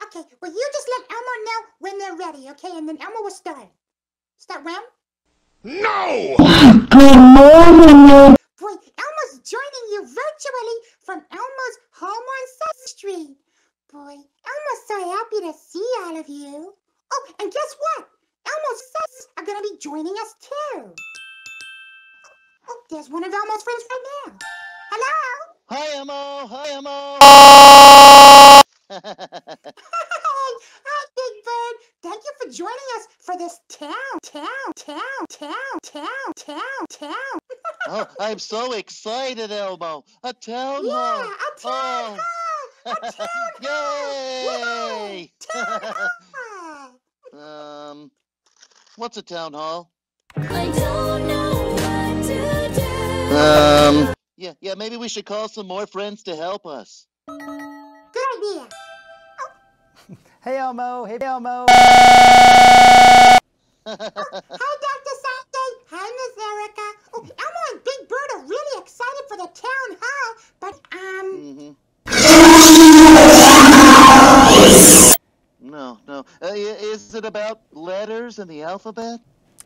Okay, well, you just let Elmo know when they're ready, okay? And then Elmo will start. Start when? No! Good morning. Boy, Elmo's joining you virtually from Elmo's home on Sesame Street. Boy, Elmo's so happy to see all of you. Oh, and guess what? Elmo's sons are going to be joining us too. Oh, there's one of Elmo's friends right now. Hello? Hi, Elmo. Hi, Elmo. Hi, Big Bird. Thank you for joining us for this town. Oh, I'm so excited, Elmo. A town hall. Yeah, a town hall. A town hall. Yay! Town hall. What's a town hall? I don't know what to do. Yeah, maybe we should call some more friends to help us. Good idea. Hey, Elmo. Hey, Elmo. Hi, Dr. Sanjay. Hi, Miss Erica. Oh, Elmo and Big Bird are really excited for the town hall, but, No. Is it about letters in the alphabet?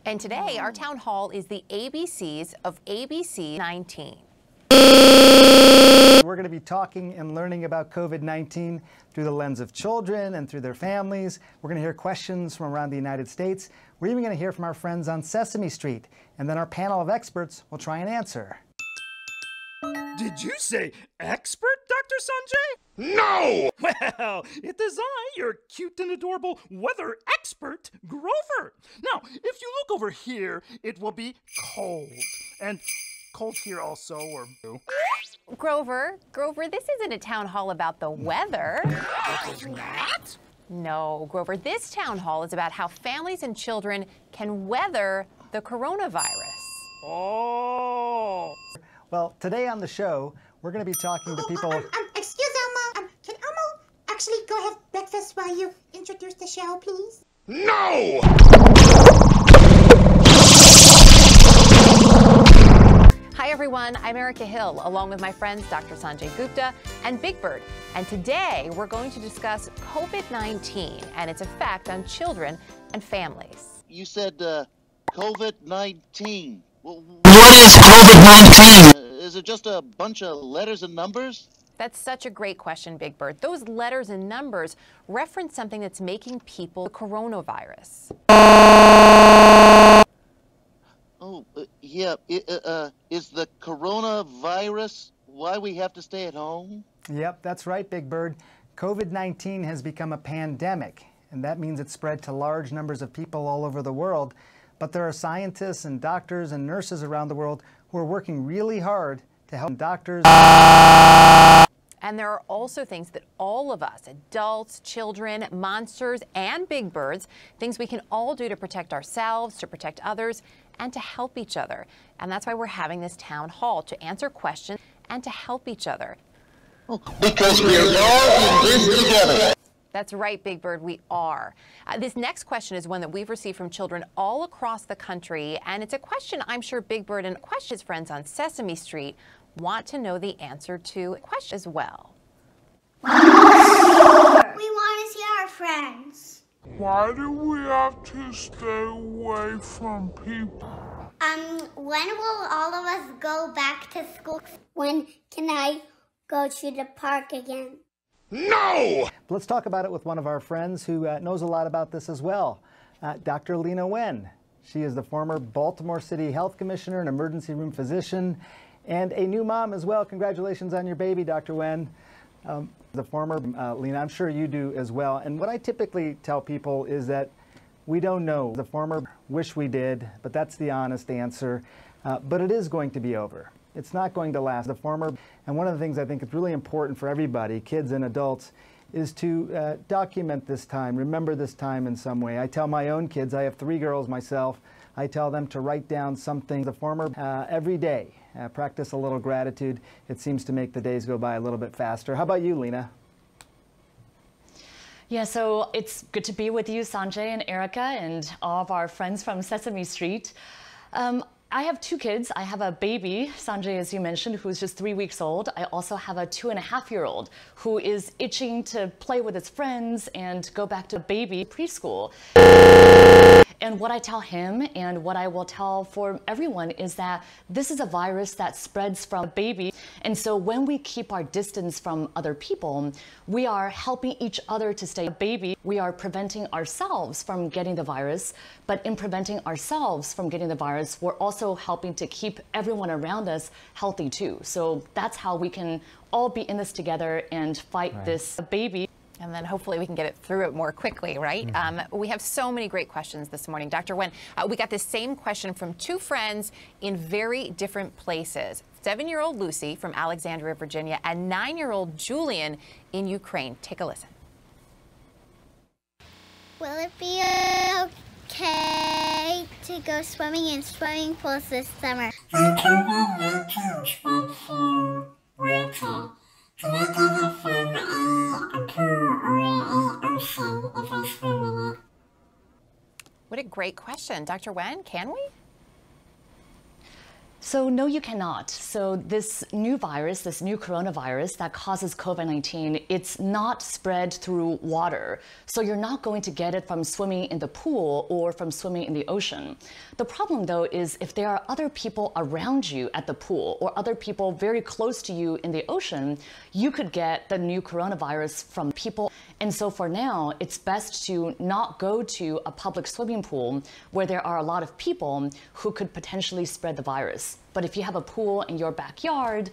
And today, our town hall is the ABCs of ABC 19. We're going to be talking and learning about COVID-19 through the lens of children and through their families. We're going to hear questions from around the United States. We're even going to hear from our friends on Sesame Street. And then our panel of experts will try and answer. Did you say expert, Dr. Sanjay? No! Well, it is I, your cute and adorable weather expert, Grover. Now, if you look over here, it will be cold. And cold here also, or... Grover, this isn't a town hall about the weather. It's not? No, Grover, this town hall is about how families and children can weather the coronavirus. Oh! Well, today on the show, we're going to be talking to people... Excuse Elmo. Can Elmo actually go have breakfast while you introduce the show, please? No! Hi everyone, I'm Erica Hill, along with my friends Dr. Sanjay Gupta and Big Bird. And today we're going to discuss COVID-19 and its effect on children and families. You said COVID-19. What is COVID-19? Is it just a bunch of letters and numbers? That's such a great question, Big Bird. Those letters and numbers reference something that's making people the coronavirus. Oh, yeah. Is the coronavirus why we have to stay at home? Yep, that's right, Big Bird. COVID-19 has become a pandemic, and that means it's spread to large numbers of people all over the world. But there are scientists and doctors and nurses around the world who are working really hard to help doctors. And there are also things that all of us, adults, children, monsters, and big birds, things we can all do to protect ourselves, to protect others, and to help each other. And that's why we're having this town hall, to answer questions and to help each other. Oh, because we're all in this together. That's right, Big Bird, we are. This next question is one that we've received from children all across the country, and it's a question I'm sure Big Bird and his friends on Sesame Street want to know the answer to question as well. We want to see our friends. Why do we have to stay away from people? When will all of us go back to school? When can I go to the park again? No! Let's talk about it with one of our friends who knows a lot about this as well, Dr. Lena Wen. She is the former Baltimore City Health Commissioner, an emergency room physician, and a new mom as well. Congratulations on your baby, Dr. Wen. The former Lena, I'm sure you do as well. And what I typically tell people is that we don't know. The former wish we did, but that's the honest answer. But it is going to be over. It's not going to last. The former, and one of the things I think is really important for everybody, kids and adults, is to document this time, remember this time in some way. I tell my own kids, I have 3 girls myself, I tell them to write down something, the former, every day. Practice a little gratitude. It seems to make the days go by a little bit faster. How about you, Lena? Yeah, so it's good to be with you, Sanjay and Erica, and all of our friends from Sesame Street. I have two kids. I have a baby, Sanjay, as you mentioned, who's just 3 weeks old. I also have a 2.5-year-old who is itching to play with his friends and go back to baby preschool. And what I tell him and what I will tell for everyone is that this is a virus that spreads from a baby. And so when we keep our distance from other people, we are helping each other to stay a baby. We are preventing ourselves from getting the virus. But in preventing ourselves from getting the virus, we're also helping to keep everyone around us healthy too. So that's how we can all be in this together and fight this baby. And then hopefully we can get it through it more quickly, right? We have so many great questions this morning. Dr. Wen, we got this same question from two friends in very different places. 7-year-old Lucy from Alexandria, Virginia, and 9-year-old Julian in Ukraine. Take a listen. Will it be okay to go swimming in swimming pools this summer? COVID-19 spread through water. Can I get it from a pool or an ocean if I swim in it? What a great question. Dr. Wen, can we? So no, you cannot. So this new virus, this new coronavirus that causes COVID-19, it's not spread through water. So you're not going to get it from swimming in the pool or from swimming in the ocean. The problem though is if there are other people around you at the pool or other people very close to you in the ocean, you could get the new coronavirus from people. And so for now, it's best to not go to a public swimming pool where there are a lot of people who could potentially spread the virus. But if you have a pool in your backyard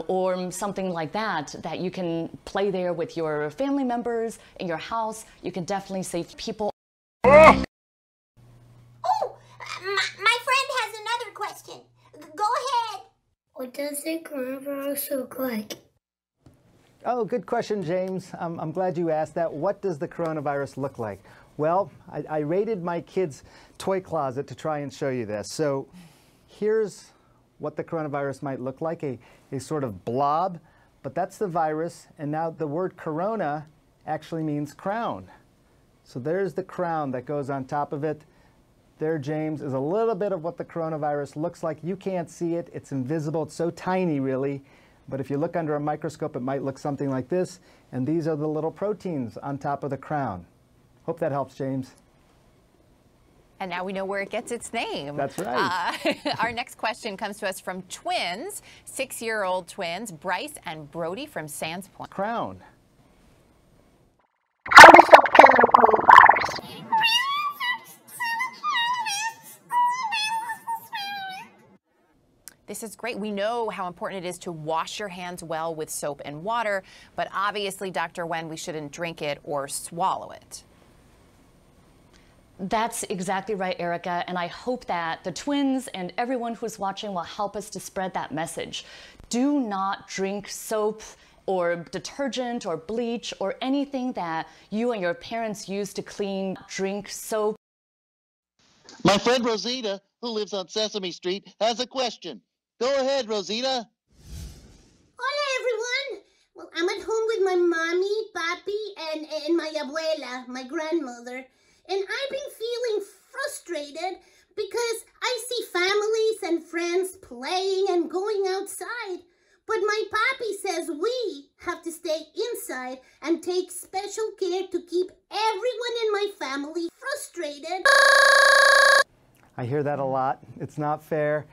or something like that, that you can play there with your family members in your house, you can definitely save people. Oh, my friend has another question. Go ahead. What does the coronavirus look like? Oh, good question, James. I'm glad you asked that. What does the coronavirus look like? Well, I raided my kids' toy closet to try and show you this. So here's what the coronavirus might look like, a sort of blob, but that's the virus. And now the word corona actually means crown. So there's the crown that goes on top of it. There, James, is a little bit of what the coronavirus looks like. You can't see it. It's invisible. It's so tiny, really. But if you look under a microscope, it might look something like this. And these are the little proteins on top of the crown. Hope that helps, James. And now we know where it gets its name. That's right. Our next question comes to us from twins, 6-year-old twins, Bryce and Brody from Sands Point. Crown. How does it kill the coronavirus? This is great. We know how important it is to wash your hands well with soap and water, but obviously, Dr. Wen, we shouldn't drink it or swallow it. That's exactly right, Erica, and I hope that the twins and everyone who's watching will help us to spread that message. Do not drink soap or detergent or bleach or anything that you and your parents use to clean. Drink soap. My friend Rosita, who lives on Sesame Street, has a question. Go ahead, Rosita. Hola, everyone. Well, I'm at home with my mommy, papi, and my abuela, my grandmother. And I've been feeling frustrated because I see families and friends playing and going outside. But my papi says we have to stay inside and take special care to keep everyone in my family frustrated. I hear that a lot. It's not fair.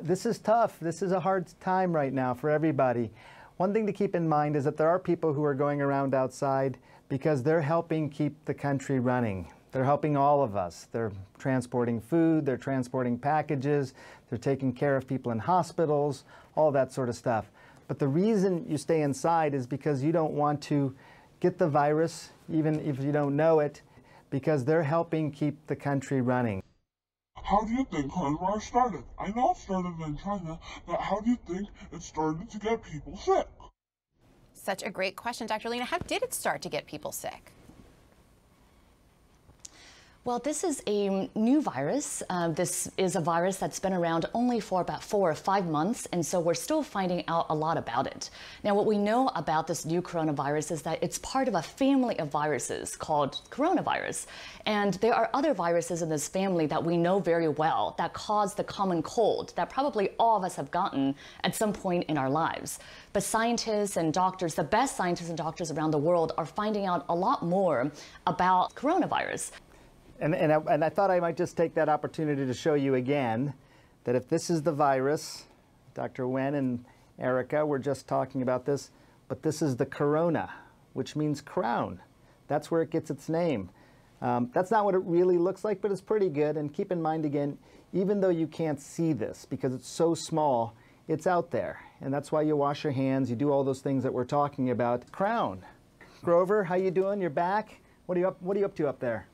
This is tough. This is a hard time right now for everybody. One thing to keep in mind is that there are people who are going around outside because they're helping keep the country running. They're helping all of us. They're transporting food, they're transporting packages, they're taking care of people in hospitals, all that sort of stuff. But the reason you stay inside is because you don't want to get the virus, even if you don't know it, because they're helping keep the country running. How do you think coronavirus started? I know it started in China, but how do you think it started to get people sick? Such a great question, Dr. Lena. How did it start to get people sick? Well, this is a new virus. This is a virus that's been around only for about 4 or 5 months, and so we're still finding out a lot about it. Now, what we know about this new coronavirus is that it's part of a family of viruses called coronavirus. And there are other viruses in this family that we know very well that cause the common cold that probably all of us have gotten at some point in our lives. But scientists and doctors, the best scientists and doctors around the world, are finding out a lot more about coronavirus. And I thought I might just take that opportunity to show you again that if this is the virus, Dr. Wen and Erica were just talking about this, but this is the corona, which means crown. That's where it gets its name. That's not what it really looks like, but it's pretty good. And keep in mind again, even though you can't see this because it's so small, it's out there. And that's why you wash your hands, you do all those things that we're talking about. Crown. Grover, how you doing? You're back? What are you up to up there?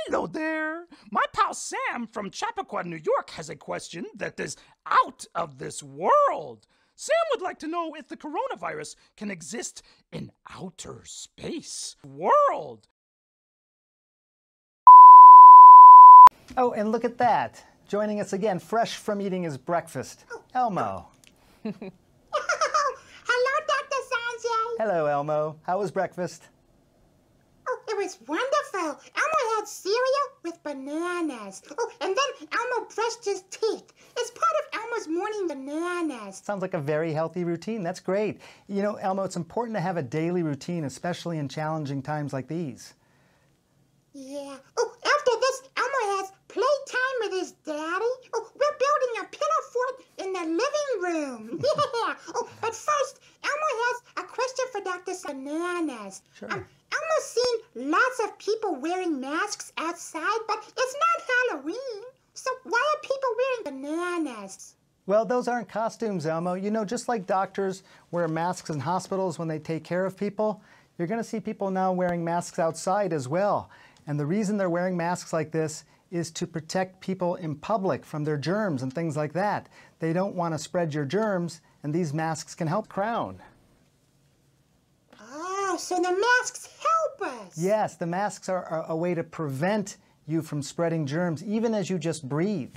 Hello there! My pal Sam from Chappaqua, New York has a question that is out of this world. Sam would like to know if the coronavirus can exist in outer space. World! Oh, and look at that. Joining us again, fresh from eating his breakfast, Elmo. Hello, Dr. Sanjay. Hello, Elmo. How was breakfast? Oh, it was wonderful. Elmo had cereal with bananas. Oh, and then Elmo brushed his teeth. It's part of Elmo's morning bananas. Sounds like a very healthy routine. That's great. You know, Elmo, it's important to have a daily routine, especially in challenging times like these. Yeah. Oh, after this, Elmo has playtime with his daddy. Oh, we're building a pillow fort in the living room. Yeah. Oh, but first, Elmo has a question for Dr. Bananas. Sure. Elmo's seen lots of people wearing masks outside, but it's not Halloween. So why are people wearing bananas? Well, those aren't costumes, Elmo. You know, just like doctors wear masks in hospitals when they take care of people, you're going to see people now wearing masks outside as well. And the reason they're wearing masks like this is to protect people in public from their germs and things like that. They don't want to spread your germs, and these masks can help crown. Oh, so the masks help us. Yes, the masks are a way to prevent you from spreading germs, even as you just breathe.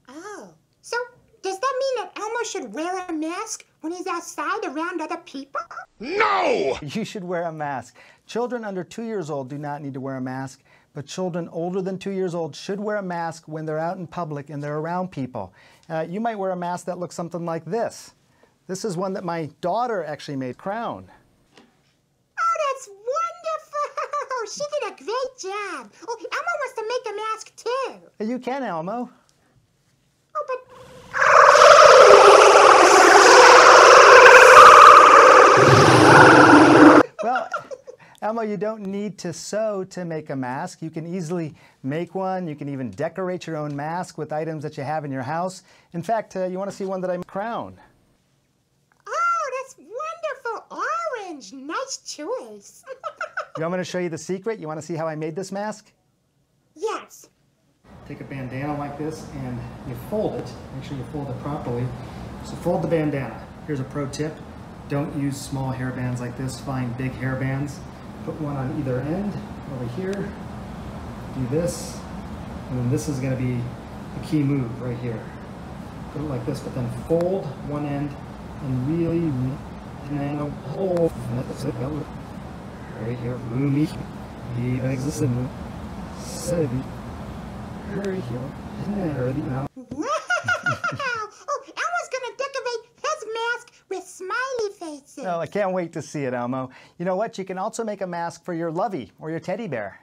Oh, so does that mean that Elmo should wear a mask when he's outside around other people? No! You should wear a mask. Children under 2 years old do not need to wear a mask, but children older than 2 years old should wear a mask when they're out in public and they're around people. You might wear a mask that looks something like this. This is one that my daughter actually made, crown. Oh, that's wonderful! She did a great job. Oh, Elmo wants to make a mask too. You can, Elmo. Oh, but... Well, Elmo, you don't need to sew to make a mask. You can easily make one. You can even decorate your own mask with items that you have in your house. In fact, you want to see one that I made, crown. Oh, that's wonderful. Orange. Nice choice. You want me to show you the secret? You want to see how I made this mask? Yes. Take a bandana like this and you fold it. Make sure you fold it properly. So fold the bandana. Here's a pro tip. Don't use small hair bands like this. Find big hair bands. Put one on either end over here. Do this. And then this is going to be the key move right here. Put it like this, but then fold one end and really, and then hold. Right here. Wow! Oh, Elmo's gonna decorate his mask with smiley faces. Oh, I can't wait to see it, Elmo. You know what? You can also make a mask for your lovey or your teddy bear.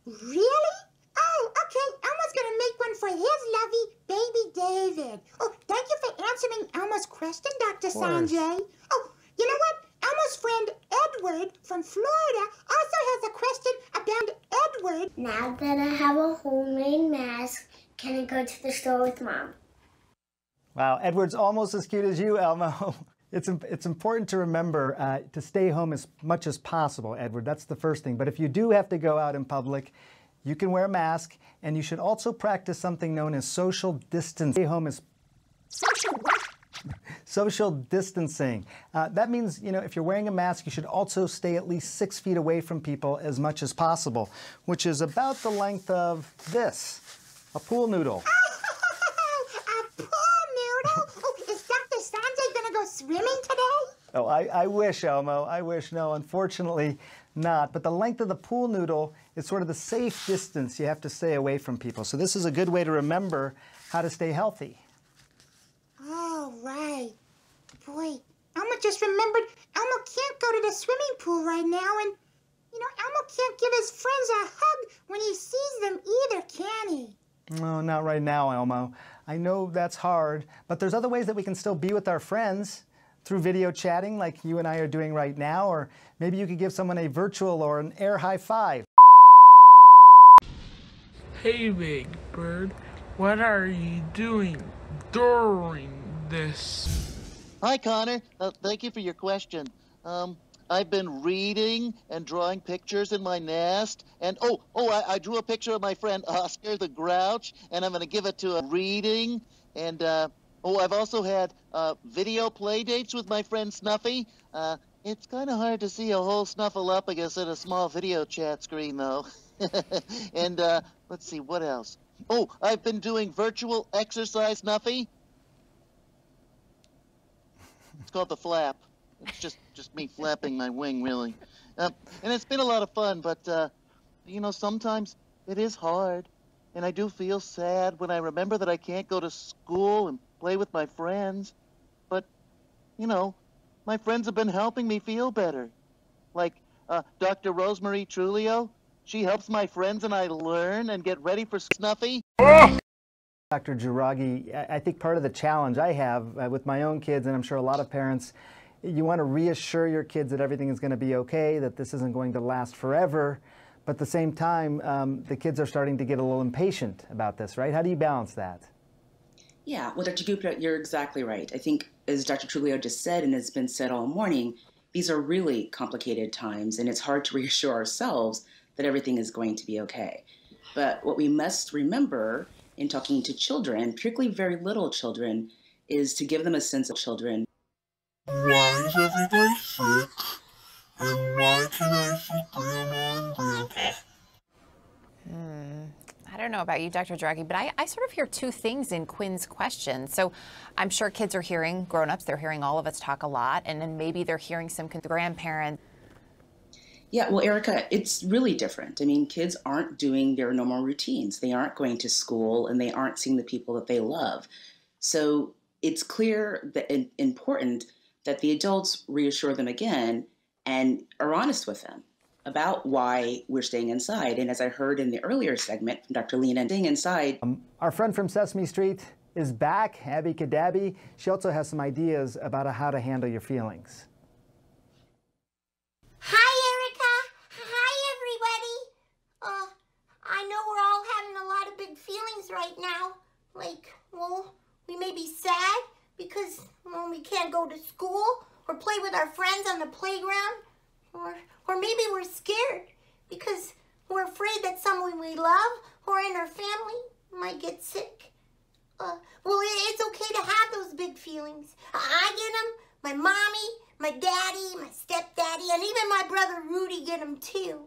Really? Oh, okay. Elmo's gonna make one for his lovey, baby David. Oh, thank you for answering Elmo's question, Dr. Sanjay. Oh, you know what? Elmo's friend Edward from Florida also has a question about Edward. Now that I have a homemade mask, can I go to the store with Mom? Wow, Edward's almost as cute as you, Elmo. It's important to remember to stay home as much as possible, Edward. That's the first thing. But if you do have to go out in public, you can wear a mask, and you should also practice something known as social distancing. Stay home as social what? Social distancing. That means, if you're wearing a mask, you should also stay at least 6 feet away from people as much as possible, which is about the length of this, a pool noodle. A pool noodle? Oh, is Dr. Sanjay gonna go swimming today? Oh, I wish, Elmo. I wish. No, unfortunately not. But the length of the pool noodle is sort of the safe distance you have to stay away from people. So this is a good way to remember how to stay healthy. Oh, right. Boy, Elmo just remembered Elmo can't go to the swimming pool right now, and, Elmo can't give his friends a hug when he sees them either, can he? No, not right now, Elmo. I know that's hard, but there's other ways that we can still be with our friends through video chatting like you and I are doing right now, or maybe you could give someone a virtual or an air high five. Hey, Big Bird, what are you doing during this? Hi, Connor. Thank you for your question. I've been reading and drawing pictures in my nest. And, I drew a picture of my friend Oscar the Grouch, and I'm going to give it to a reading. And, I've also had video play dates with my friend Snuffy. It's kind of hard to see a whole Snuffleupagus at a small video chat screen, though. And, let's see, what else? Oh, I've been doing virtual exercise, Snuffy. It's called the flap. It's just me flapping my wing, really. And it's been a lot of fun, but, sometimes it is hard. And I do feel sad when I remember that I can't go to school and play with my friends. But, my friends have been helping me feel better. Like Dr. Rosemary Trulio. She helps my friends and I learn and get ready for Snuffy. Dr. Juragi, I think part of the challenge I have with my own kids, and I'm sure a lot of parents, you want to reassure your kids that everything is going to be okay, that this isn't going to last forever. But at the same time, the kids are starting to get a little impatient about this, right? How do you balance that? Yeah, well, Dr. Gupta, you're exactly right. I think, as Dr. Trulio just said, and has been said all morning, these are really complicated times, and it's hard to reassure ourselves that everything is going to be okay. But what we must remember in talking to children, particularly very little children, is to give them a sense of children. Why is everybody sick? And why can I see Grandma and Grandpa? I don't know about you, Dr. Draghi, but I sort of hear two things in Quinn's question. So I'm sure kids are hearing, grown-ups, they're hearing all of us talk a lot, and then maybe they're hearing some grandparents. Yeah, well, Erica, it's really different. I mean, kids aren't doing their normal routines. They aren't going to school, and they aren't seeing the people that they love. So it's clear that and important that the adults reassure them again and are honest with them about why we're staying inside. And as I heard in the earlier segment from Dr. Lena, staying inside. Our friend from Sesame Street is back, Abby Kadabi. She also has some ideas about how to handle your feelings. Hi, Erica. Hi, everybody. I know we're all having a lot of big feelings right now. Like, we may be sad because, we can't go to school or play with our friends on the playground. Or maybe we're scared because we're afraid that someone we love or in our family might get sick. It's okay to have those big feelings. I get them, my mommy, my daddy, my stepdaddy, and even my brother Rudy get them too.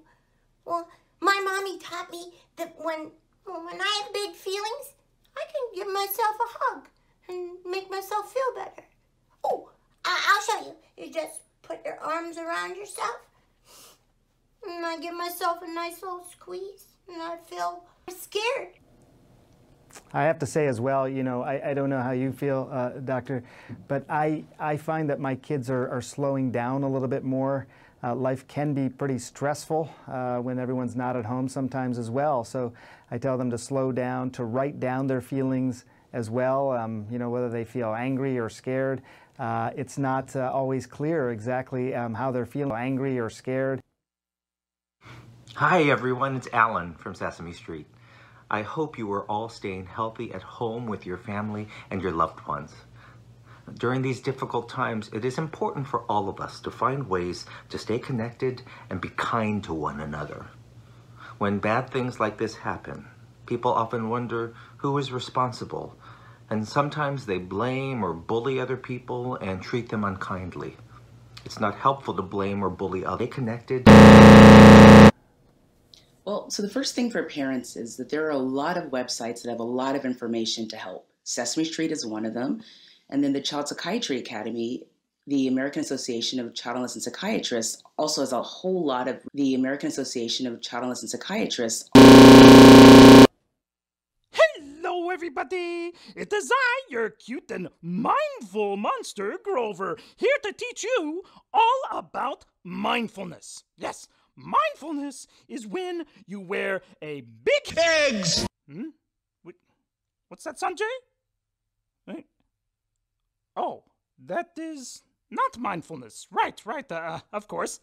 Well, my mommy taught me that when I have big feelings, I can give myself a hug and make myself feel better. Oh, I'll show you. You just put your arms around yourself, and I give myself a nice little squeeze, and I feel scared. I have to say as well, I don't know how you feel, Doctor, but I find that my kids are slowing down a little bit more. Life can be pretty stressful when everyone's not at home sometimes as well. So I tell them to slow down, to write down their feelings as well, whether they feel angry or scared. It's not always clear exactly how they're feeling, angry or scared. Hi everyone, it's Alan from Sesame Street. I hope you are all staying healthy at home with your family and your loved ones. During these difficult times, it is important for all of us to find ways to stay connected and be kind to one another. When bad things like this happen, people often wonder who is responsible And sometimes they blame or bully other people and treat them unkindly. It's not helpful to blame or bully others. Are they connected? Well, so the first thing for parents is that there are a lot of websites that have a lot of information to help. Sesame Street is one of them. And then the Child Psychiatry Academy, the American Association of Child and Adolescent Psychiatrists, also has a whole lot of the American Association of Child and Adolescent Psychiatrists. Hello, everybody! It is I, your cute and mindful monster, Grover, here to teach you all about mindfulness. Yes, mindfulness is when you wear a big eggs. What's that, Sanjay? Hey. Oh, that is not mindfulness. Right, of course.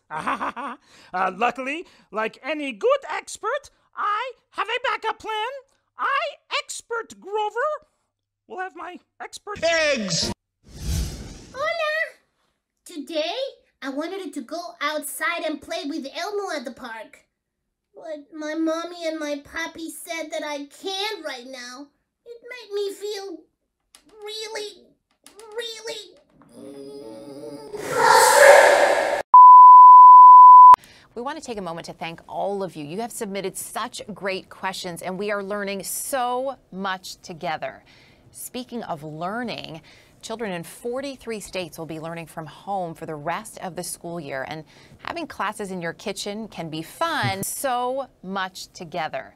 Luckily, like any good expert, I have a backup plan. Expert Grover will have my expert eggs. Hola! Today, I wanted to go outside and play with Elmo at the park. But my mommy and my papi said that I can't right now. It made me feel really... We want to take a moment to thank all of you. You have submitted such great questions, and we are learning so much together. Speaking of learning, children in 43 states will be learning from home for the rest of the school year, and having classes in your kitchen can be fun. So much together.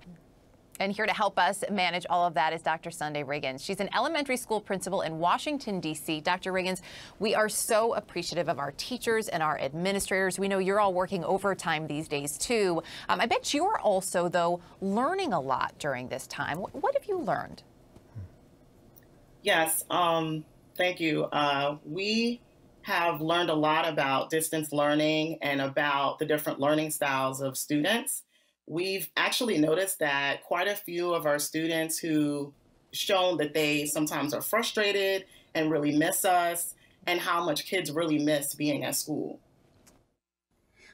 And here to help us manage all of that is Dr. Sunday Riggins. She's an elementary school principal in Washington, D.C. Dr. Riggins, we are so appreciative of our teachers and our administrators. We know you're all working overtime these days, too. I bet you're also, though, learning a lot during this time. What have you learned? Yes, thank you. We have learned a lot about distance learning and about the different learning styles of students. We've actually noticed that quite a few of our students who shown that they sometimes are frustrated and really miss us, and how much kids really miss being at school.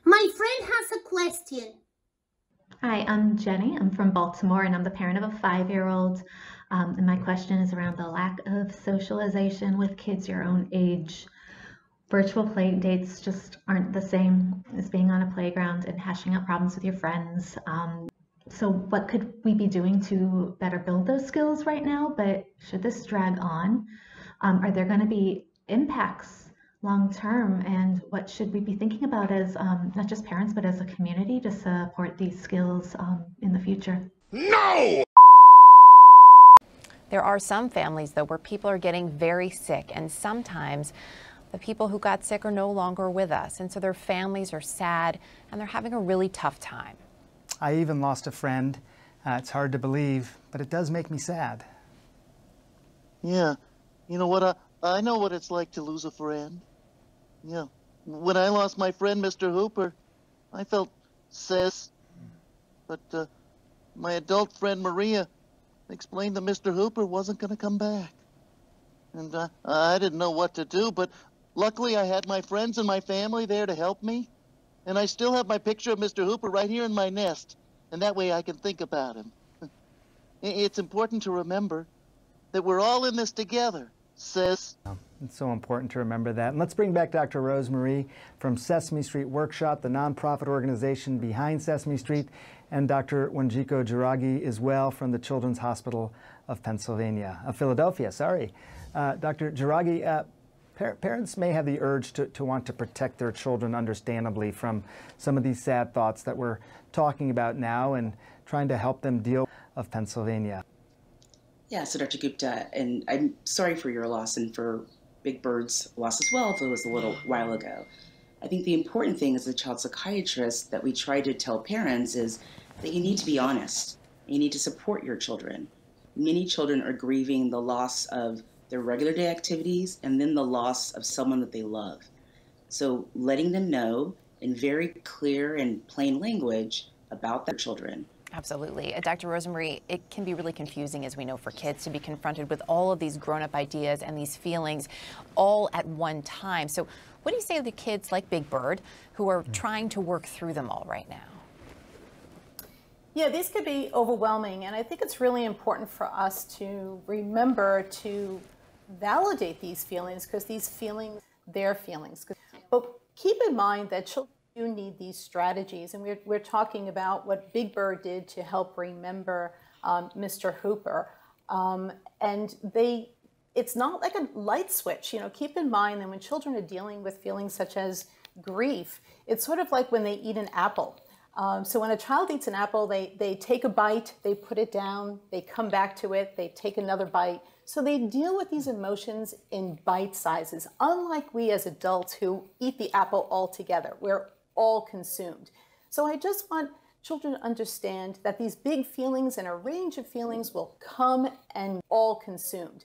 My friend has a question. Hi, I'm Jenny. I'm from Baltimore, and I'm the parent of a 5-year-old. And my question is around the lack of socialization with kids your own age. Virtual play dates just aren't the same as being on a playground and hashing out problems with your friends. So what could we be doing to better build those skills right now? But should this drag on, are there going to be impacts long term? And what should we be thinking about as not just parents, but as a community to support these skills in the future? No! There are some families, though, where people are getting very sick, and sometimes the people who got sick are no longer with us, and so their families are sad and they're having a really tough time. I even lost a friend. It's hard to believe, but it does make me sad. Yeah, you know what? I know what it's like to lose a friend. Yeah, when I lost my friend, Mr. Hooper, I felt sad. But my adult friend, Maria, explained that Mr. Hooper wasn't going to come back. And I didn't know what to do, but luckily I had my friends and my family there to help me. And I still have my picture of Mr. Hooper right here in my nest, and that way I can think about him. It's important to remember that we're all in this together, sis. It's so important to remember that. And let's bring back Dr. Rosemarie from Sesame Street Workshop, the nonprofit organization behind Sesame Street, and Dr. Wanjiko Jiragi as well from the Children's Hospital of Philadelphia. Dr. Jiragi, parents may have the urge to want to protect their children, understandably, from some of these sad thoughts that we're talking about now and trying to help them deal with Pennsylvania. Yeah, so Dr. Gupta, and I'm sorry for your loss and for Big Bird's loss as well, if it was a little while ago. I think the important thing as a child psychiatrist that we try to tell parents is that you need to be honest. You need to support your children. Many children are grieving the loss of their regular day activities and then the loss of someone that they love. So letting them know in very clear and plain language about their children. Absolutely. Dr. Rosemarie, it can be really confusing, as we know, for kids to be confronted with all of these grown-up ideas and these feelings all at one time. So what do you say to the kids like Big Bird who are trying to work through them all right now? Yeah, these could be overwhelming, and I think it's really important for us to remember to validate these feelings, because these feelings, they're feelings. But keep in mind that children do need these strategies, and we're talking about what Big Bird did to help remember Mr. Hooper. And it's not like a light switch. You know, keep in mind that when children are dealing with feelings such as grief, it's sort of like when they eat an apple. So when a child eats an apple, they take a bite, they put it down, they come back to it, they take another bite. So they deal with these emotions in bite sizes, unlike we as adults who eat the apple all together. We're all consumed. So I just want children to understand that these big feelings and a range of feelings will come and all consumed.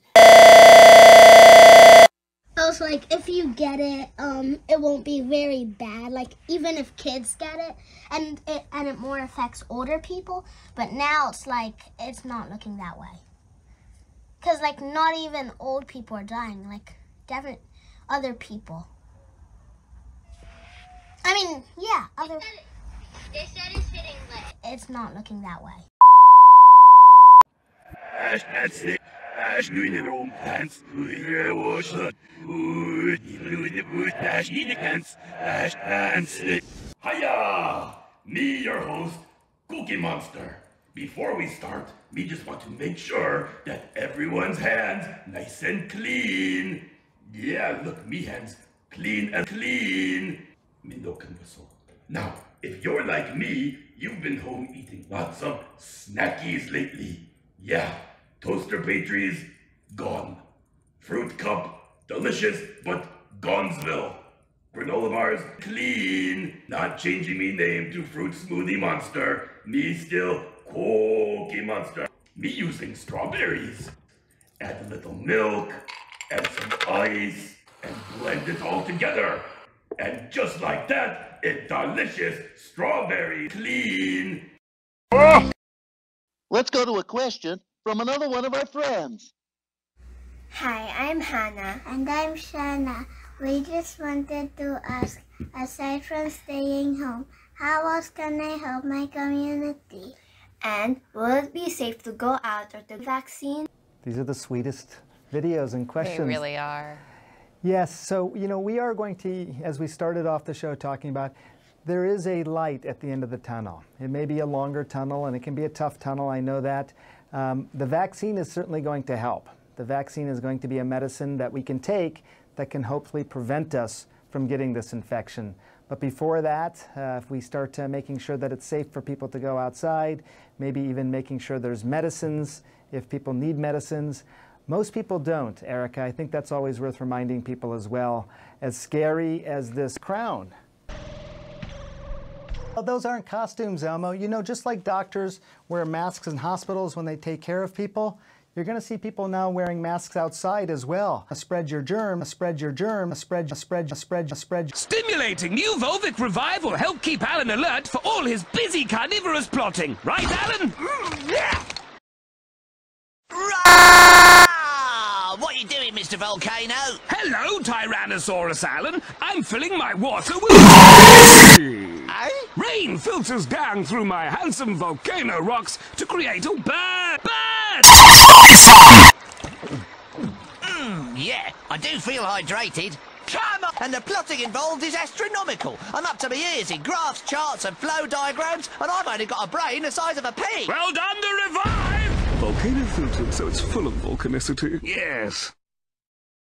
Also, like, if you get it, it won't be very bad. Like, even if kids get it, and it more affects older people. But now it's like, it's not looking that way. Because, like, not even old people are dying. Like, definitely other people. I mean, yeah, other... They said it's hitting leg. It's not looking that way. Hiya! Me, your host, Cookie Monster. Before we start, we just want to make sure that everyone's hands nice and clean. Yeah, look, me hands clean as clean. Now, if you're like me, you've been home eating lots of snackies lately. Yeah, toaster pastries, gone. Fruit cup, delicious, but Gonzville. Granola bars, clean. Not changing me name to Fruit Smoothie Monster. Me still Cookie Monster. Me using strawberries. Add a little milk, add some ice, and blend it all together. And just like that, it's delicious strawberry clean. Let's go to a question from another one of our friends. Hi, I'm Hannah. And I'm Shana. We just wanted to ask, aside from staying home, how else can I help my community? And will it be safe to go out or to vaccine? These are the sweetest videos and questions. They really are. Yes, so, you know, we are going to, as we started off the show talking about, there is a light at the end of the tunnel. It may be a longer tunnel, and it can be a tough tunnel, I know that. The vaccine is certainly going to help. The vaccine is going to be a medicine that we can take that can hopefully prevent us from getting this infection. But before that, if we start making sure that it's safe for people to go outside, maybe even making sure there's medicines if people need medicines. Most people don't, Erica. I think that's always worth reminding people as well. As scary as this crown. Well, those aren't costumes, Elmo. You know, just like doctors wear masks in hospitals when they take care of people, you're going to see people now wearing masks outside as well. Spread your germ, spread your germ, spread. Stimulating new Volvic Revive will help keep Alan alert for all his busy carnivorous plotting. Right, Alan? Yeah. What are you doing, Mr. Volcano? Hello, Tyrannosaurus Alan. I'm filling my water with... Rain filters down through my handsome volcano rocks to create a bird. Yeah, I do feel hydrated. Come on! And the plotting involved is astronomical. I'm up to my ears in graphs, charts and flow diagrams, and I've only got a brain the size of a pea. Well done, the Revive! Volcano filtered so it's full of volcanicity. Yes.